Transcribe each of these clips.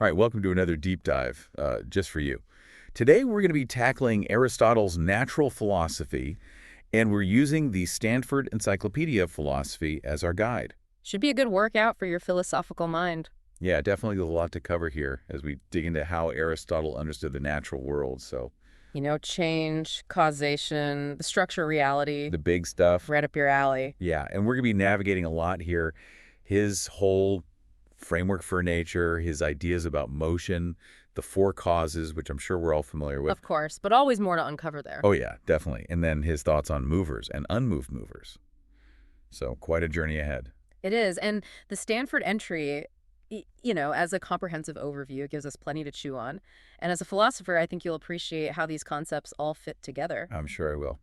All right, welcome to another deep dive, just for you. Today we're going to be tackling Aristotle's natural philosophy, and we're using the Stanford Encyclopedia of Philosophy as our guide. Should be a good workout for your philosophical mind. Yeah, definitely a lot to cover here as we dig into how Aristotle understood the natural world. So Change, causation, the structure of reality, the big stuff. right up your alley. Yeah, and we're going to be navigating a lot here. His whole framework for nature, his ideas about motion, the four causes, which I'm sure we're all familiar with. Of course, but always more to uncover there. Oh, yeah, definitely. And then his thoughts on movers and unmoved movers. So quite a journey ahead. It is. And the Stanford entry, as a comprehensive overview, it gives us plenty to chew on. And as a philosopher, I think you'll appreciate how these concepts all fit together. I'm sure I will.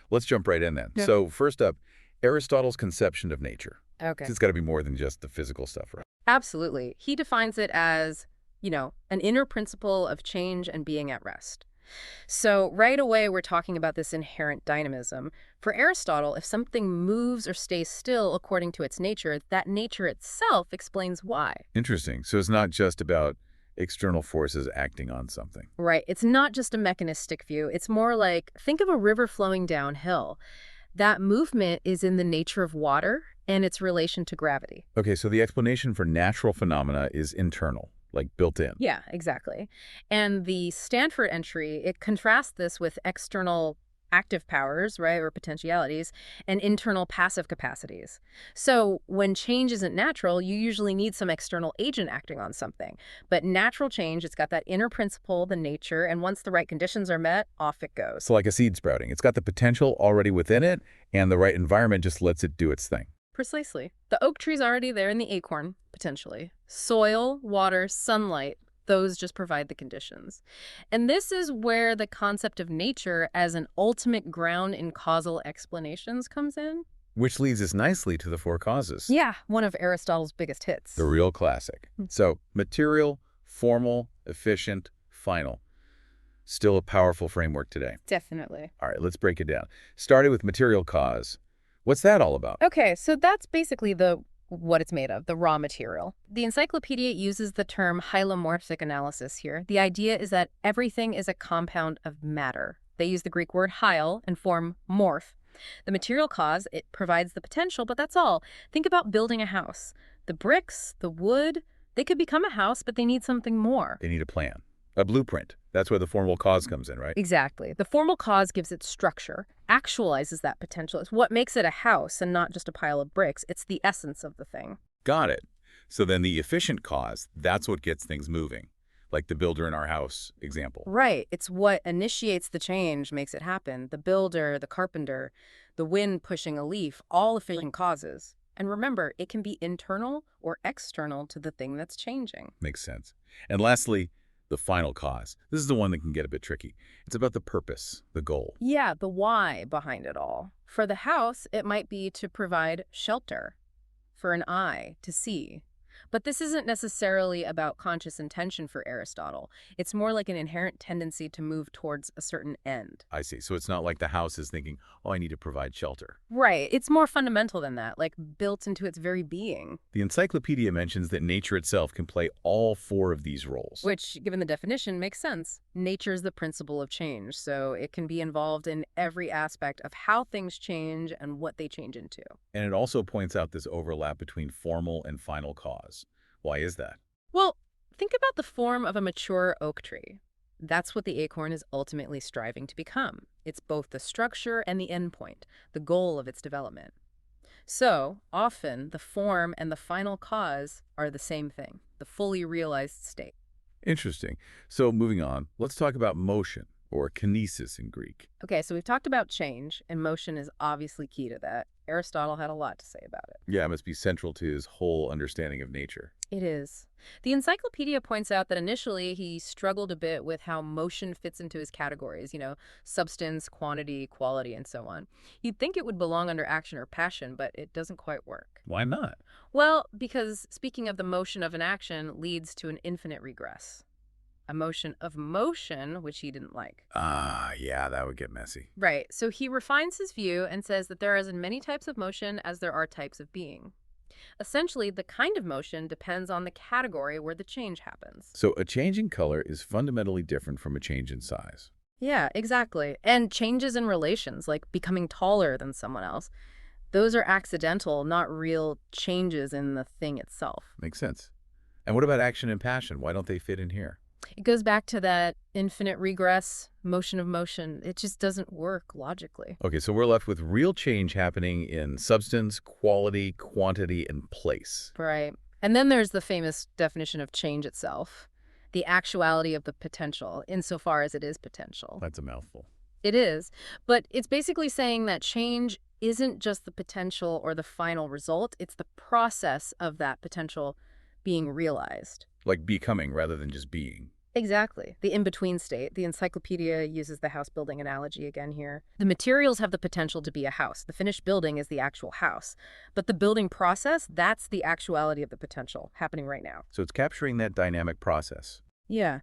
Let's jump right in then. Yeah. So first up, Aristotle's conception of nature. Okay. It's got to be more than just the physical stuff, right? Absolutely. He defines it as, an inner principle of change and being at rest. So right away, we're talking about this inherent dynamism. For Aristotle, if something moves or stays still according to its nature, that nature itself explains why. Interesting. So it's not just about external forces acting on something. Right. It's not just a mechanistic view. It's more like, think of a river flowing downhill. That movement is in the nature of water and its relation to gravity. Okay, so the explanation for natural phenomena is internal, like built in. Yeah, exactly. And the Stanford entry, it contrasts this with external active powers, right, or potentialities, and internal passive capacities. So when change isn't natural, you usually need some external agent acting on something. But natural change, it's got that inner principle, the nature, and once the right conditions are met, off it goes. So like a seed sprouting. It's got the potential already within it, and the right environment just lets it do its thing. Precisely. The oak tree's already there in the acorn, potentially. Soil, water, sunlight, those just provide the conditions. And this is where the concept of nature as an ultimate ground in causal explanations comes in. Which leads us nicely to the four causes. Yeah, one of Aristotle's biggest hits. The real classic. So material, formal, efficient, final. Still a powerful framework today. Definitely. All right, let's break it down. Starting with material cause. What's that all about? Okay, so that's basically what it's made of, the raw material. The encyclopedia uses the term hylomorphic analysis here. The idea is that everything is a compound of matter. They use the Greek word hyl and form morph. The material cause, it provides the potential, but that's all. Think about building a house. The bricks, the wood, they could become a house, but they need something more. They need a plan, a blueprint. That's where the formal cause comes in, right? Exactly. The formal cause gives it structure, actualizes that potential. It's what makes it a house and not just a pile of bricks. It's the essence of the thing. Got it. So then the efficient cause, that's what gets things moving, like the builder in our house example. Right. It's what initiates the change, makes it happen. The builder, the carpenter, the wind pushing a leaf, all efficient causes. And remember, it can be internal or external to the thing that's changing. Makes sense. And lastly, the final cause. This is the one that can get a bit tricky. It's about the purpose, the goal. Yeah, the why behind it all. For the house, it might be to provide shelter, for an eye to see. But this isn't necessarily about conscious intention for Aristotle. It's more like an inherent tendency to move towards a certain end. I see. So it's not like the house is thinking, oh, I need to provide shelter. Right. It's more fundamental than that, like built into its very being. The encyclopedia mentions that nature itself can play all four of these roles. Which, given the definition, makes sense. Nature is the principle of change, so it can be involved in every aspect of how things change and what they change into. And it also points out this overlap between formal and final cause. Why is that? Well, think about the form of a mature oak tree. That's what the acorn is ultimately striving to become. It's both the structure and the endpoint, the goal of its development. So, often, the form and the final cause are the same thing, the fully realized state. Interesting. So moving on, let's talk about motion, or kinesis in Greek. Okay, so we've talked about change, and motion is obviously key to that. Aristotle had a lot to say about it. Yeah, it must be central to his whole understanding of nature. It is. The encyclopedia points out that initially he struggled a bit with how motion fits into his categories, substance, quantity, quality, and so on. You'd think it would belong under action or passion, but it doesn't quite work. Why not? Well, because speaking of the motion of an action leads to an infinite regress. A motion of motion, which he didn't like. Yeah, that would get messy. Right. So he refines his view and says that there are as many types of motion as there are types of being. Essentially, the kind of motion depends on the category where the change happens. So a change in color is fundamentally different from a change in size. Yeah, exactly. And changes in relations, like becoming taller than someone else, those are accidental, not real changes in the thing itself. Makes sense. And what about action and passion? Why don't they fit in here? It goes back to that infinite regress, motion of motion. It just doesn't work logically. Okay, so we're left with real change happening in substance, quality, quantity, and place. Right. And then there's the famous definition of change itself, the actuality of the potential, insofar as it is potential. That's a mouthful. It is, but it's basically saying that change isn't just the potential or the final result, it's the process of that potential being realized. Like becoming rather than just being. Exactly. The in-between state. The encyclopedia uses the house building analogy again here. The materials have the potential to be a house. The finished building is the actual house. But the building process, that's the actuality of the potential happening right now. So it's capturing that dynamic process. Yeah.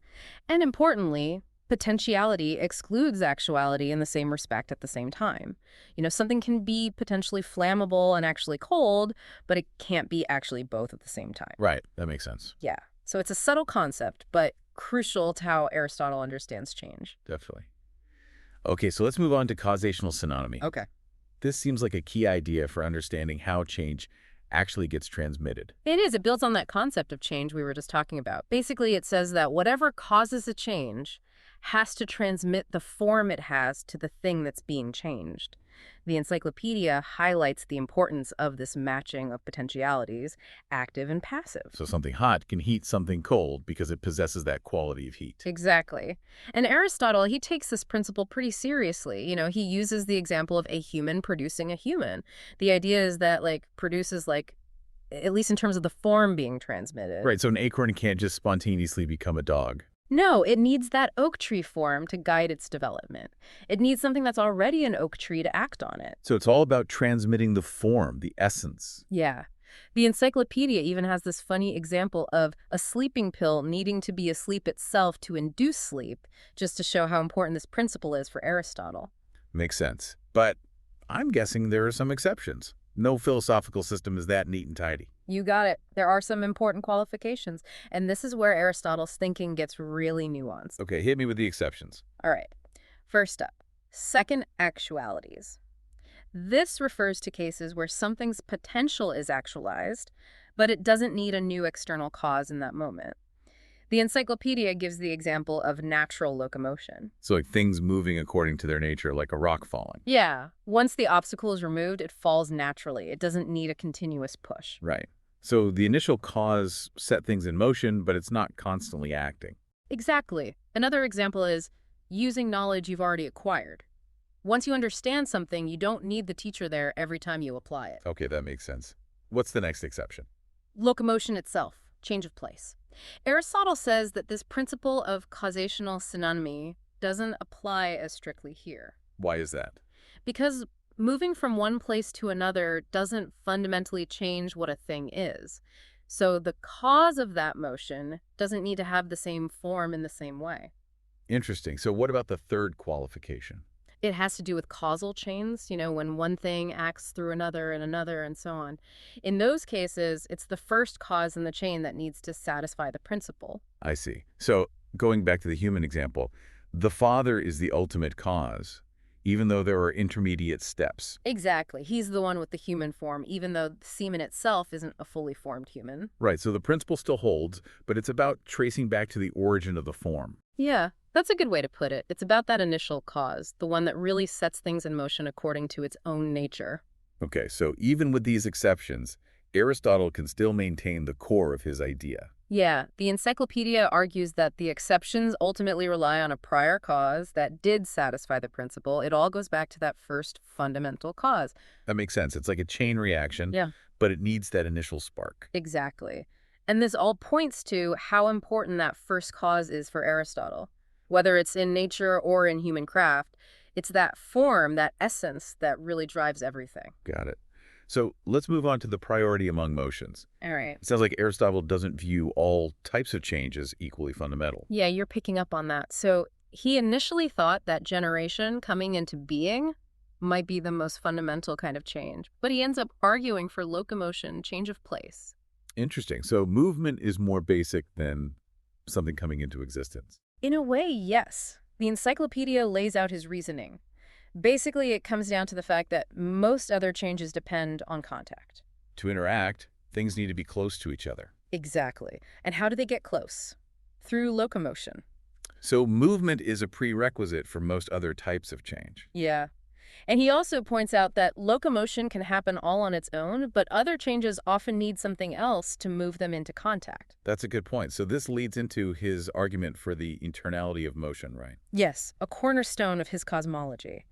And importantly, potentiality excludes actuality in the same respect at the same time. Something can be potentially flammable and actually cold, but it can't be actually both at the same time. Right, that makes sense. Yeah. So it's a subtle concept, but crucial to how Aristotle understands change. Definitely. Okay, so let's move on to causational synonymy. Okay. This seems like a key idea for understanding how change actually gets transmitted. It is. It builds on that concept of change we were just talking about. Basically, it says that whatever causes a change has to transmit the form it has to the thing that's being changed. The encyclopedia highlights the importance of this matching of potentialities, active and passive. So something hot can heat something cold because it possesses that quality of heat. Exactly. And Aristotle, he takes this principle pretty seriously. He uses the example of a human producing a human. The idea is that, produces, at least in terms of the form being transmitted. Right, so an acorn can't just spontaneously become a dog. No, it needs that oak tree form to guide its development. It needs something that's already an oak tree to act on it. So it's all about transmitting the form, the essence. Yeah. The encyclopedia even has this funny example of a sleeping pill needing to be asleep itself to induce sleep, just to show how important this principle is for Aristotle. Makes sense. But I'm guessing there are some exceptions. No philosophical system is that neat and tidy. You got it. There are some important qualifications, and this is where Aristotle's thinking gets really nuanced. Okay, hit me with the exceptions. All right. First up, second actualities. This refers to cases where something's potential is actualized, but it doesn't need a new external cause in that moment. The encyclopedia gives the example of natural locomotion. So like things moving according to their nature, like a rock falling. Yeah. Once the obstacle is removed, it falls naturally. It doesn't need a continuous push. Right. So the initial cause set things in motion, but it's not constantly acting. Exactly. Another example is using knowledge you've already acquired. Once you understand something, you don't need the teacher there every time you apply it. Okay, that makes sense. What's the next exception? Locomotion itself, change of place. Aristotle says that this principle of causational synonymy doesn't apply as strictly here. Why is that? Because moving from one place to another doesn't fundamentally change what a thing is. So the cause of that motion doesn't need to have the same form in the same way. Interesting. So what about the third qualification? It has to do with causal chains, when one thing acts through another and so on. In those cases, it's the first cause in the chain that needs to satisfy the principle. I see. So going back to the human example, the father is the ultimate cause, even though there are intermediate steps. Exactly. He's the one with the human form, even though the semen itself isn't a fully formed human. Right, so the principle still holds, but it's about tracing back to the origin of the form. Yeah, that's a good way to put it. It's about that initial cause, the one that really sets things in motion according to its own nature. Okay, so even with these exceptions, Aristotle can still maintain the core of his idea. Yeah, the encyclopedia argues that the exceptions ultimately rely on a prior cause that did satisfy the principle. It all goes back to that first fundamental cause. That makes sense. It's like a chain reaction, Yeah, but it needs that initial spark. exactly. And this all points to how important that first cause is for Aristotle. Whether it's in nature or in human craft, it's that form, that essence, that really drives everything. Got it. So let's move on to the priority among motions. All right. It sounds like Aristotle doesn't view all types of change as equally fundamental. Yeah, you're picking up on that. So he initially thought that generation coming into being might be the most fundamental kind of change, but he ends up arguing for locomotion, change of place. Interesting. So movement is more basic than something coming into existence. In a way, yes. The encyclopedia lays out his reasoning. Basically, it comes down to the fact that most other changes depend on contact. To interact, things need to be close to each other. Exactly. And how do they get close? Through locomotion. So movement is a prerequisite for most other types of change. Yeah. And he also points out that locomotion can happen all on its own, but other changes often need something else to move them into contact. That's a good point. So this leads into his argument for the eternality of motion, right? Yes, a cornerstone of his cosmology.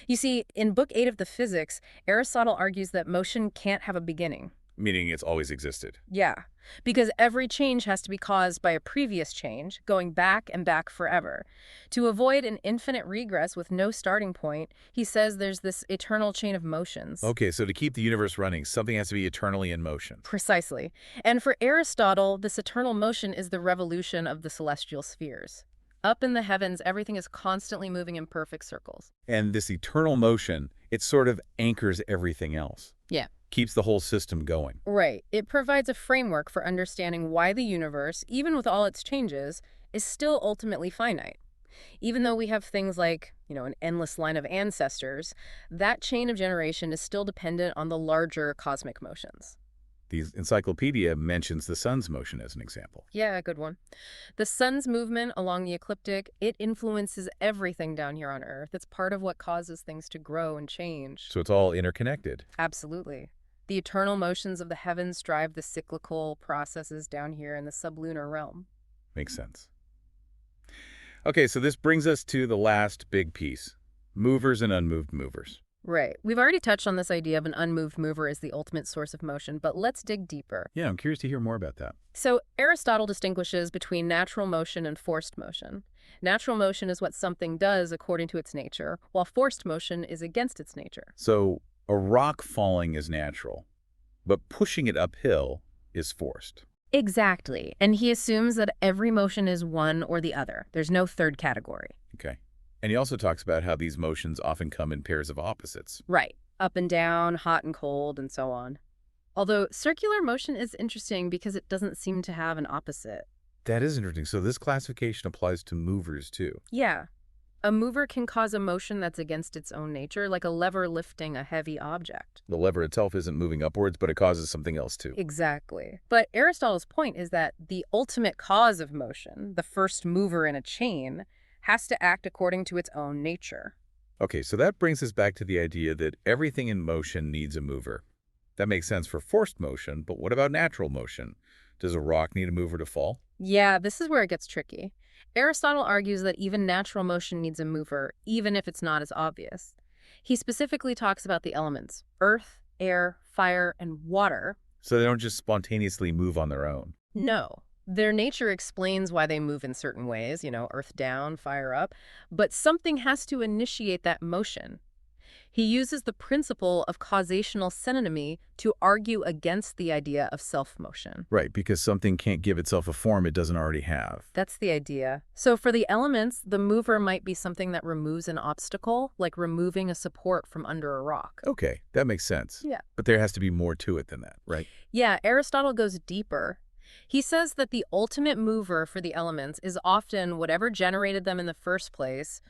You see, in Book 8 of the Physics, Aristotle argues that motion can't have a beginning. Meaning it's always existed. Yeah, because every change has to be caused by a previous change, going back and back forever. To avoid an infinite regress with no starting point, he says there's this eternal chain of motions. Okay, so to keep the universe running, something has to be eternally in motion. Precisely. And for Aristotle, this eternal motion is the revolution of the celestial spheres. Up in the heavens, everything is constantly moving in perfect circles. And this eternal motion, it sort of anchors everything else. Yeah. Keeps the whole system going. Right. It provides a framework for understanding why the universe, even with all its changes, is still ultimately finite. Even though we have things like, an endless line of ancestors, that chain of generation is still dependent on the larger cosmic motions. The encyclopedia mentions the sun's motion as an example. Yeah, good one. The sun's movement along the ecliptic, it influences everything down here on Earth. It's part of what causes things to grow and change. So it's all interconnected. Absolutely. The eternal motions of the heavens drive the cyclical processes down here in the sublunar realm. Makes sense. Okay, so this brings us to the last big piece, movers and unmoved movers. Right. We've already touched on this idea of an unmoved mover as the ultimate source of motion, but let's dig deeper. Yeah, I'm curious to hear more about that. So Aristotle distinguishes between natural motion and forced motion. Natural motion is what something does according to its nature, while forced motion is against its nature. So a rock falling is natural, but pushing it uphill is forced. Exactly. And he assumes that every motion is one or the other. There's no third category. Okay. And he also talks about how these motions often come in pairs of opposites. Right. Up and down, hot and cold, and so on. Although circular motion is interesting because it doesn't seem to have an opposite. That is interesting. So this classification applies to movers too. Yeah. A mover can cause a motion that's against its own nature, like a lever lifting a heavy object. The lever itself isn't moving upwards, but it causes something else too. Exactly. But Aristotle's point is that the ultimate cause of motion, the first mover in a chain, has to act according to its own nature. Okay, so that brings us back to the idea that everything in motion needs a mover. That makes sense for forced motion, but what about natural motion? Does a rock need a mover to fall? Yeah, this is where it gets tricky. Aristotle argues that even natural motion needs a mover, even if it's not as obvious. He specifically talks about the elements, earth, air, fire, and water. So they don't just spontaneously move on their own. No. Their nature explains why they move in certain ways, earth down, fire up, but something has to initiate that motion. He uses the principle of causational synonymy to argue against the idea of self-motion. Right, because something can't give itself a form it doesn't already have. That's the idea. So for the elements, the mover might be something that removes an obstacle, like removing a support from under a rock. Okay, that makes sense. Yeah. But there has to be more to it than that, right? Yeah, Aristotle goes deeper. He says that the ultimate mover for the elements is often whatever generated them in the first place,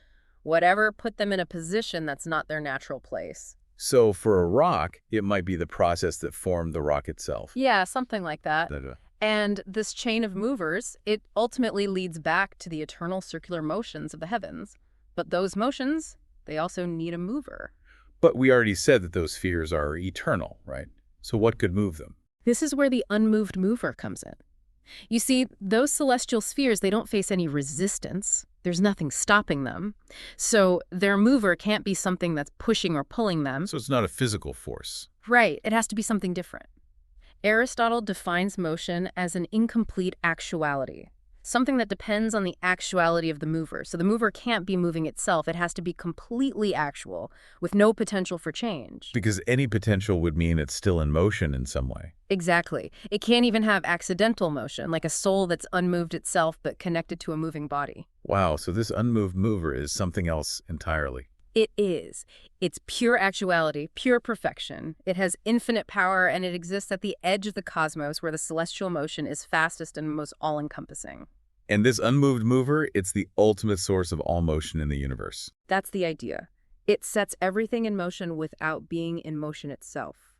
whatever put them in a position that's not their natural place. So for a rock, it might be the process that formed the rock itself. Yeah, something like that. Da-da. And this chain of movers, it ultimately leads back to the eternal circular motions of the heavens. But those motions, they also need a mover. But we already said that those spheres are eternal, right? So what could move them? This is where the unmoved mover comes in. You see, those celestial spheres, they don't face any resistance. There's nothing stopping them. So their mover can't be something that's pushing or pulling them. So it's not a physical force. Right, it has to be something different. Aristotle defines motion as an incomplete actuality, something that depends on the actuality of the mover. So the mover can't be moving itself. It has to be completely actual, with no potential for change. Because any potential would mean it's still in motion in some way. Exactly. It can't even have accidental motion, like a soul that's unmoved itself but connected to a moving body. Wow, so this unmoved mover is something else entirely. It is. It's pure actuality, pure perfection. It has infinite power, and it exists at the edge of the cosmos where the celestial motion is fastest and most all-encompassing. And this unmoved mover, it's the ultimate source of all motion in the universe. That's the idea. It sets everything in motion without being in motion itself.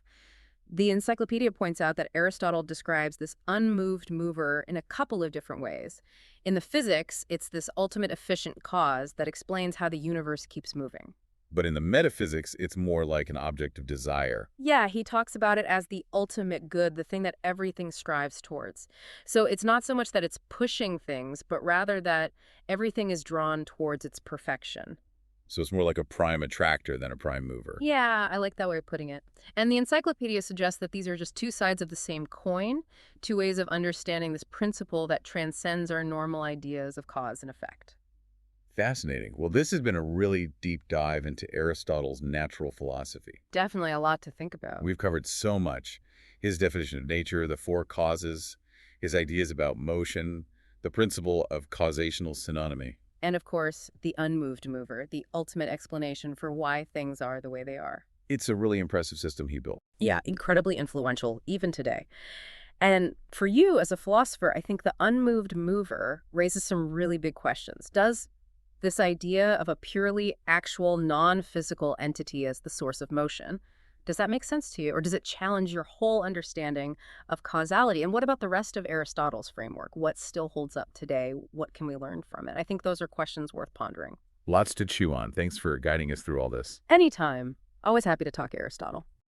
The encyclopedia points out that Aristotle describes this unmoved mover in a couple of different ways. In the physics, it's this ultimate efficient cause that explains how the universe keeps moving. But in the metaphysics, it's more like an object of desire. Yeah, he talks about it as the ultimate good, the thing that everything strives towards. So it's not so much that it's pushing things, but rather that everything is drawn towards its perfection. So it's more like a prime attractor than a prime mover. Yeah, I like that way of putting it. And the encyclopedia suggests that these are just two sides of the same coin, two ways of understanding this principle that transcends our normal ideas of cause and effect. Fascinating. Well, this has been a really deep dive into Aristotle's natural philosophy. Definitely a lot to think about. We've covered so much. His definition of nature, the four causes, his ideas about motion, the principle of causational synonymy. And of course, the unmoved mover, the ultimate explanation for why things are the way they are. It's a really impressive system he built. Yeah, incredibly influential, even today. And for you as a philosopher, I think the unmoved mover raises some really big questions. Does this idea of a purely actual, non-physical entity as the source of motion, does that make sense to you? Or does it challenge your whole understanding of causality? And what about the rest of Aristotle's framework? What still holds up today? What can we learn from it? I think those are questions worth pondering. Lots to chew on. Thanks for guiding us through all this. Anytime. Always happy to talk Aristotle.